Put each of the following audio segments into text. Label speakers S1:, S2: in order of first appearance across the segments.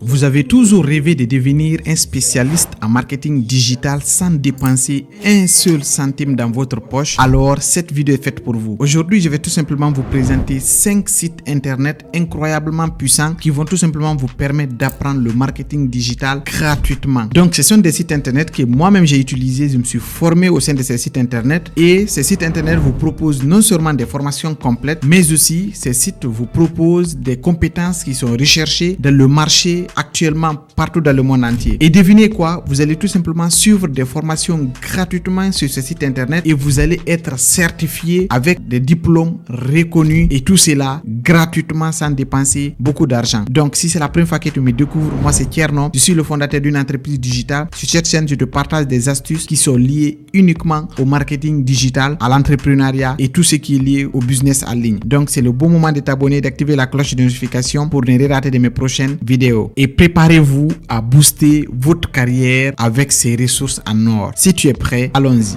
S1: Vous avez toujours rêvé de devenir un spécialiste en marketing digital sans dépenser un seul centime dans votre poche? Alors, cette vidéo est faite pour vous. Aujourd'hui, je vais tout simplement vous présenter 5 sites internet incroyablement puissants qui vont tout simplement vous permettre d'apprendre le marketing digital gratuitement. Donc, ce sont des sites internet que moi-même j'ai utilisés. Je me suis formé au sein de ces sites internet et ces sites internet vous proposent non seulement des formations complètes, mais aussi ces sites vous proposent des compétences qui sont recherchées dans le marché actuellement partout dans le monde entier. Et devinez quoi? Vous allez tout simplement suivre des formations gratuitement sur ce site internet et vous allez être certifié avec des diplômes reconnus et tout cela gratuitement sans dépenser beaucoup d'argent. Donc si c'est la première fois que tu me découvres, moi c'est Tierno, je suis le fondateur d'une entreprise digitale. Sur cette chaîne, je te partage des astuces qui sont liées uniquement au marketing digital, à l'entrepreneuriat et tout ce qui est lié au business en ligne. Donc c'est le bon moment de t'abonner, d'activer la cloche de notification pour ne rien rater de mes prochaines vidéos. Et préparez-vous à booster votre carrière avec ces ressources en or. Si tu es prêt, allons-y.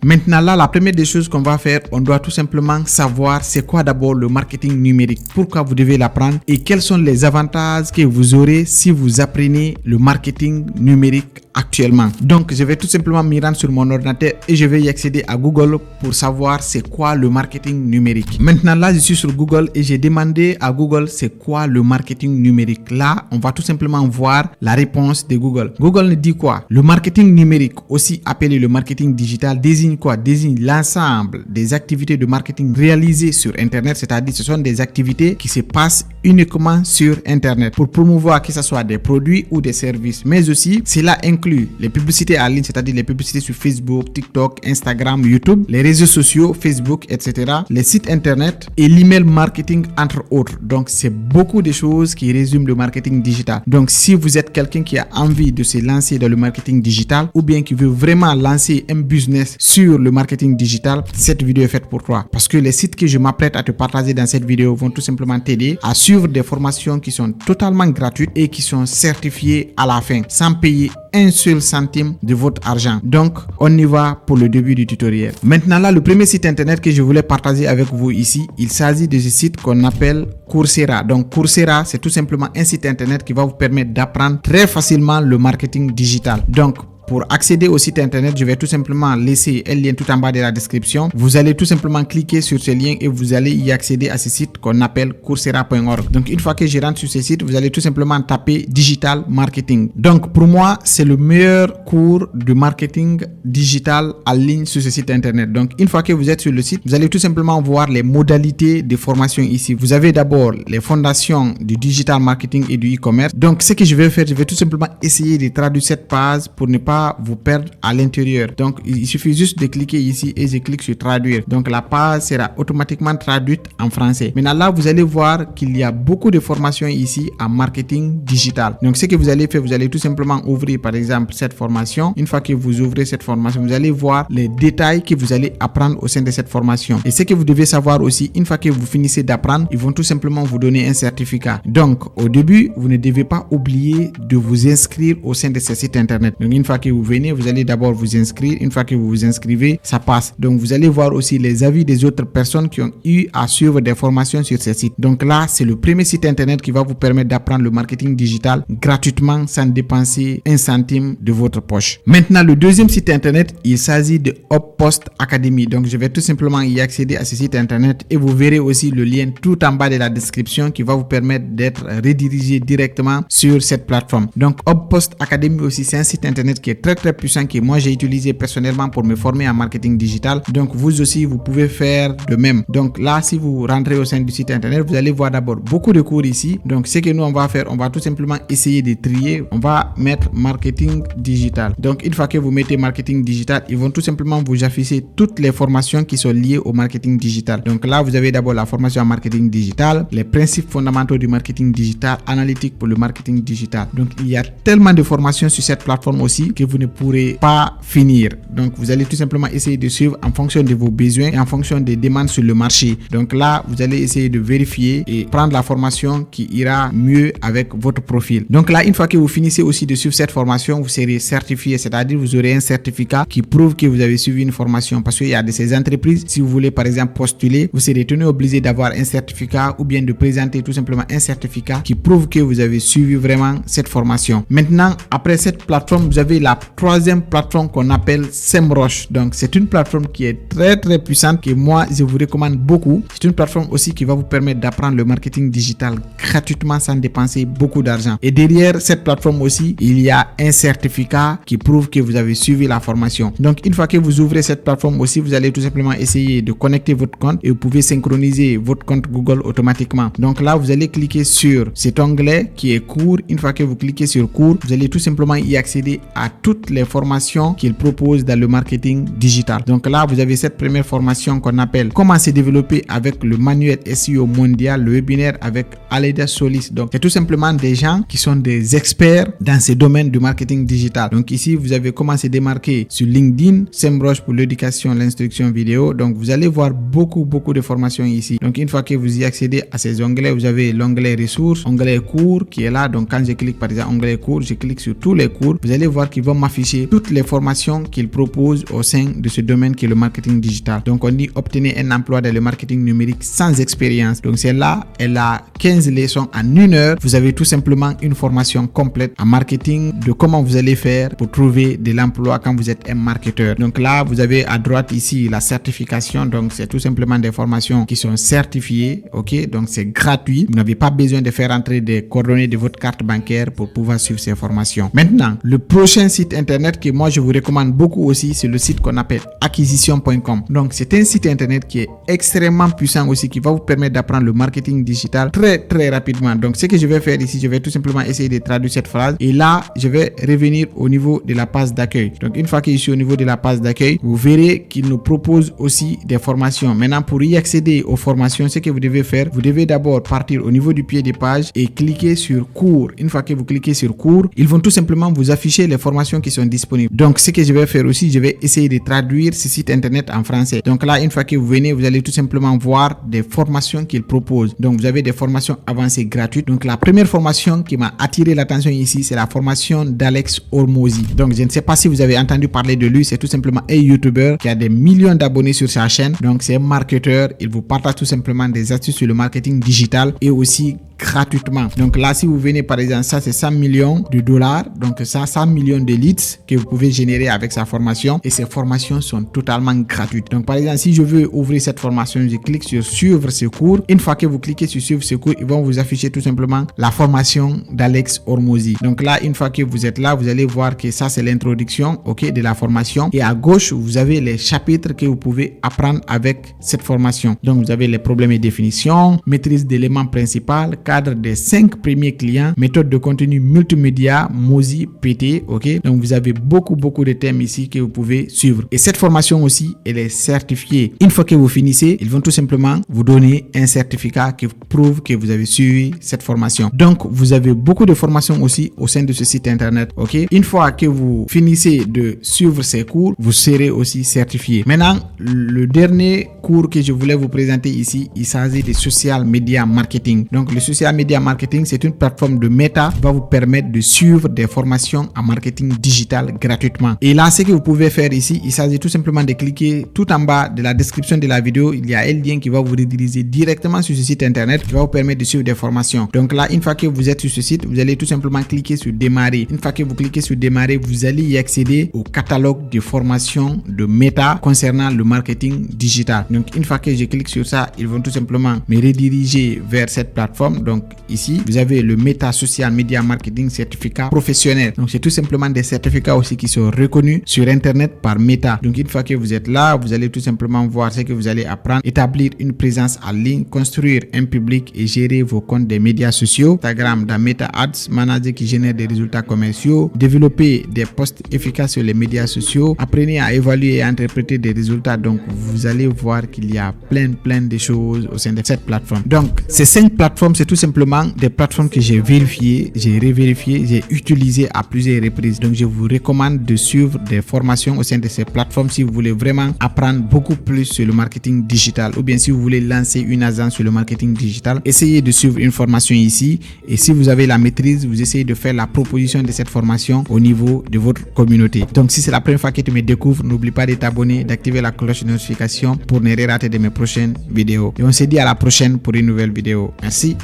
S1: Maintenant là, la première des choses qu'on va faire, on doit tout simplement savoir c'est quoi d'abord le marketing numérique, pourquoi vous devez l'apprendre et quels sont les avantages que vous aurez si vous apprenez le marketing numérique actuellement. Donc je vais tout simplement m'y rendre sur mon ordinateur et je vais y accéder à Google pour savoir c'est quoi le marketing numérique. Maintenant là, je suis sur Google et j'ai demandé à Google c'est quoi le marketing numérique. Là, on va tout simplement voir la réponse de Google. Google nous dit quoi? Le marketing numérique, aussi appelé le marketing digital, désigne quoi? Désigne l'ensemble des activités de marketing réalisées sur Internet, c'est-à-dire ce sont des activités qui se passent uniquement sur Internet pour promouvoir que ce soit des produits ou des services, mais aussi cela inclut les publicités en ligne, c'est-à-dire les publicités sur Facebook, TikTok, Instagram, YouTube, les réseaux sociaux, Facebook, etc., les sites Internet et l'email marketing entre autres. Donc c'est beaucoup de choses qui résument le marketing digital. Donc si vous êtes quelqu'un qui a envie de se lancer dans le marketing digital ou bien qui veut vraiment lancer un business sur le marketing digital, cette vidéo est faite pour toi. Parce que les sites que je m'apprête à te partager dans cette vidéo vont tout simplement t'aider à suivre des formations qui sont totalement gratuites et qui sont certifiées à la fin, sans payer un seul centime de votre argent. Donc, on y va pour le début du tutoriel. Maintenant là, le premier site internet que je voulais partager avec vous ici, il s'agit de ce site qu'on appelle Coursera. Donc, Coursera, c'est tout simplement un site internet qui va vous permettre d'apprendre très facilement le marketing digital. Donc, pour accéder au site internet, je vais tout simplement laisser un lien tout en bas de la description. Vous allez tout simplement cliquer sur ce lien et vous allez y accéder à ce site qu'on appelle coursera.org. Donc, une fois que je rentre sur ce site, vous allez tout simplement taper Digital Marketing. Donc, pour moi, c'est le meilleur cours de marketing digital en ligne sur ce site internet. Donc, une fois que vous êtes sur le site, vous allez tout simplement voir les modalités de formation ici. Vous avez d'abord les fondations du digital marketing et du e-commerce. Donc, ce que je vais faire, je vais tout simplement essayer de traduire cette page pour ne pas vous perdre à l'intérieur. Donc il suffit juste de cliquer ici et je clique sur traduire. Donc la page sera automatiquement traduite en français. Maintenant là, vous allez voir qu'il y a beaucoup de formations ici en marketing digital. Donc ce que vous allez faire, vous allez tout simplement ouvrir par exemple cette formation. Une fois que vous ouvrez cette formation, vous allez voir les détails que vous allez apprendre au sein de cette formation. Et ce que vous devez savoir aussi, une fois que vous finissez d'apprendre, ils vont tout simplement vous donner un certificat. Donc au début, vous ne devez pas oublier de vous inscrire au sein de ce site internet. Donc une fois que vous venez, vous allez d'abord vous inscrire. Une fois que vous vous inscrivez, ça passe. Donc vous allez voir aussi les avis des autres personnes qui ont eu à suivre des formations sur ce site. Donc là, c'est le premier site internet qui va vous permettre d'apprendre le marketing digital gratuitement sans dépenser un centime de votre poche. Maintenant, le deuxième site internet, il s'agit de Uppost Academy. Donc je vais tout simplement y accéder à ce site internet et vous verrez aussi le lien tout en bas de la description qui va vous permettre d'être redirigé directement sur cette plateforme. Donc Uppost Academy aussi, c'est un site internet qui est très puissant que moi j'ai utilisé personnellement pour me former en marketing digital. Donc vous aussi vous pouvez faire de même. Donc là, si vous rentrez au sein du site internet, vous allez voir d'abord beaucoup de cours ici. Donc ce que nous on va faire, on va tout simplement essayer de trier. On va mettre marketing digital. Donc une fois que vous mettez marketing digital, ils vont tout simplement vous afficher toutes les formations qui sont liées au marketing digital. Donc là, vous avez d'abord la formation en marketing digital, les principes fondamentaux du marketing digital, analytique pour le marketing digital. Donc il y a tellement de formations sur cette plateforme aussi que vous ne pourrez pas finir. Donc, vous allez tout simplement essayer de suivre en fonction de vos besoins et en fonction des demandes sur le marché. Donc là, vous allez essayer de vérifier et prendre la formation qui ira mieux avec votre profil. Donc là, une fois que vous finissez aussi de suivre cette formation, vous serez certifié, c'est-à-dire vous aurez un certificat qui prouve que vous avez suivi une formation. Parce qu'il y a de ces entreprises, si vous voulez par exemple postuler, vous serez tenu obligé d'avoir un certificat ou bien de présenter tout simplement un certificat qui prouve que vous avez suivi vraiment cette formation. Maintenant, après cette plateforme, vous avez la troisième plateforme qu'on appelle SEMrush. Donc, c'est une plateforme qui est très puissante que moi, je vous recommande beaucoup. C'est une plateforme aussi qui va vous permettre d'apprendre le marketing digital gratuitement sans dépenser beaucoup d'argent. Et derrière cette plateforme aussi, il y a un certificat qui prouve que vous avez suivi la formation. Donc, une fois que vous ouvrez cette plateforme aussi, vous allez tout simplement essayer de connecter votre compte et vous pouvez synchroniser votre compte Google automatiquement. Donc là, vous allez cliquer sur cet onglet qui est cours. Une fois que vous cliquez sur cours, vous allez tout simplement y accéder à toutes les formations qu'il propose dans le marketing digital. Donc là, vous avez cette première formation qu'on appelle comment se développer avec le manuel SEO mondial, le webinaire avec Aleda Solis. Donc, c'est tout simplement des gens qui sont des experts dans ces domaines du marketing digital. Donc ici, vous avez comment se démarquer sur LinkedIn, SEMrush pour l'éducation, l'instruction vidéo. Donc, vous allez voir beaucoup de formations ici. Donc, une fois que vous y accédez à ces onglets, vous avez l'onglet ressources, onglet cours qui est là. Donc, quand je clique par exemple onglet cours, je clique sur tous les cours. Vous allez voir qu'ils vont m'afficher toutes les formations qu'ils proposent au sein de ce domaine qui est le marketing digital. Donc, on dit obtenez un emploi dans le marketing numérique sans expérience. Donc, celle-là, elle a 15 leçons en 1 heure. Vous avez tout simplement une formation complète en marketing de comment vous allez faire pour trouver de l'emploi quand vous êtes un marketeur. Donc là, vous avez à droite ici la certification. Donc, c'est tout simplement des formations qui sont certifiées. OK? Donc, c'est gratuit. Vous n'avez pas besoin de faire entrer des coordonnées de votre carte bancaire pour pouvoir suivre ces formations. Maintenant, le prochain site internet que moi, je vous recommande beaucoup aussi, c'est le site qu'on appelle acquisition.com. Donc, c'est un site internet qui est extrêmement puissant aussi, qui va vous permettre d'apprendre le marketing digital très rapidement. Donc, ce que je vais faire ici, je vais tout simplement essayer de traduire cette phrase. Et là, je vais revenir au niveau de la page d'accueil. Donc, une fois que je suis au niveau de la page d'accueil, vous verrez qu'il nous propose aussi des formations. Maintenant, pour y accéder aux formations, ce que vous devez faire, vous devez d'abord partir au niveau du pied des pages et cliquer sur cours. Une fois que vous cliquez sur cours, ils vont tout simplement vous afficher les formations qui sont disponibles. Donc, ce que je vais faire aussi, je vais essayer de traduire ce site internet en français. Donc là, une fois que vous venez, vous allez tout simplement voir des formations qu'ils proposent. Donc, vous avez des formations avancées gratuites. Donc, la première formation qui m'a attiré l'attention ici, c'est la formation d'Alex Hormozi. Donc, je ne sais pas si vous avez entendu parler de lui. C'est tout simplement un YouTuber qui a des millions d'abonnés sur sa chaîne. Donc, c'est un marketeur. Il vous partage tout simplement des astuces sur le marketing digital et aussi gratuitement. Donc là, si vous venez par exemple, ça c'est 100 millions de dollars. Donc ça, 100 millions de leads que vous pouvez générer avec sa formation. Et ces formations sont totalement gratuites. Donc par exemple, si je veux ouvrir cette formation, je clique sur suivre ce cours. Une fois que vous cliquez sur suivre ce cours, ils vont vous afficher tout simplement la formation d'Alex Hormozi. Donc là, une fois que vous êtes là, vous allez voir que ça c'est l'introduction, ok, de la formation. Et à gauche, vous avez les chapitres que vous pouvez apprendre avec cette formation. Donc vous avez les problèmes et définitions, maîtrise d'éléments principaux, cadre des 5 premiers clients, méthode de contenu multimédia, Mozi, PT, ok. Donc vous avez beaucoup de thèmes ici que vous pouvez suivre. Et cette formation aussi, elle est certifiée. Une fois que vous finissez, ils vont tout simplement vous donner un certificat qui prouve que vous avez suivi cette formation. Donc vous avez beaucoup de formations aussi au sein de ce site internet, ok. Une fois que vous finissez de suivre ces cours, vous serez aussi certifié. Maintenant, le dernier cours que je voulais vous présenter ici, il s'agit de social media marketing. Donc le social media marketing, c'est une plateforme de Meta qui va vous permettre de suivre des formations en marketing digital gratuitement. Et là, ce que vous pouvez faire ici, il s'agit tout simplement de cliquer tout en bas de la description de la vidéo. Il y a un lien qui va vous rediriger directement sur ce site internet qui va vous permettre de suivre des formations. Donc là, une fois que vous êtes sur ce site, vous allez tout simplement cliquer sur démarrer. Une fois que vous cliquez sur démarrer, vous allez y accéder au catalogue de formations de Meta concernant le marketing digital. Donc une fois que je clique sur ça, ils vont tout simplement me rediriger vers cette plateforme. Donc ici, vous avez le Meta Social Media Marketing Certificat Professionnel. Donc c'est tout simplement des certificats aussi qui sont reconnus sur Internet par Meta. Donc une fois que vous êtes là, vous allez tout simplement voir ce que vous allez apprendre, établir une présence en ligne, construire un public et gérer vos comptes des médias sociaux, Instagram dans Meta Ads, manager qui génère des résultats commerciaux, développer des posts efficaces sur les médias sociaux, apprenez à évaluer et à interpréter des résultats. Donc vous allez voir qu'il y a plein de choses au sein de cette plateforme. Donc ces 5 plateformes, c'est tout simplement des plateformes que j'ai vérifiées, j'ai revérifiées, j'ai utilisées à plusieurs reprises. Donc je vous recommande de suivre des formations au sein de ces plateformes si vous voulez vraiment apprendre beaucoup plus sur le marketing digital, ou bien si vous voulez lancer une agence sur le marketing digital, essayez de suivre une formation ici, et si vous avez la maîtrise, vous essayez de faire la proposition de cette formation au niveau de votre communauté. Donc si c'est la première fois que tu me découvres, n'oublie pas de t'abonner, d'activer la cloche de notification pour ne rien rater de mes prochaines vidéos. Et on se dit à la prochaine pour une nouvelle vidéo. Merci.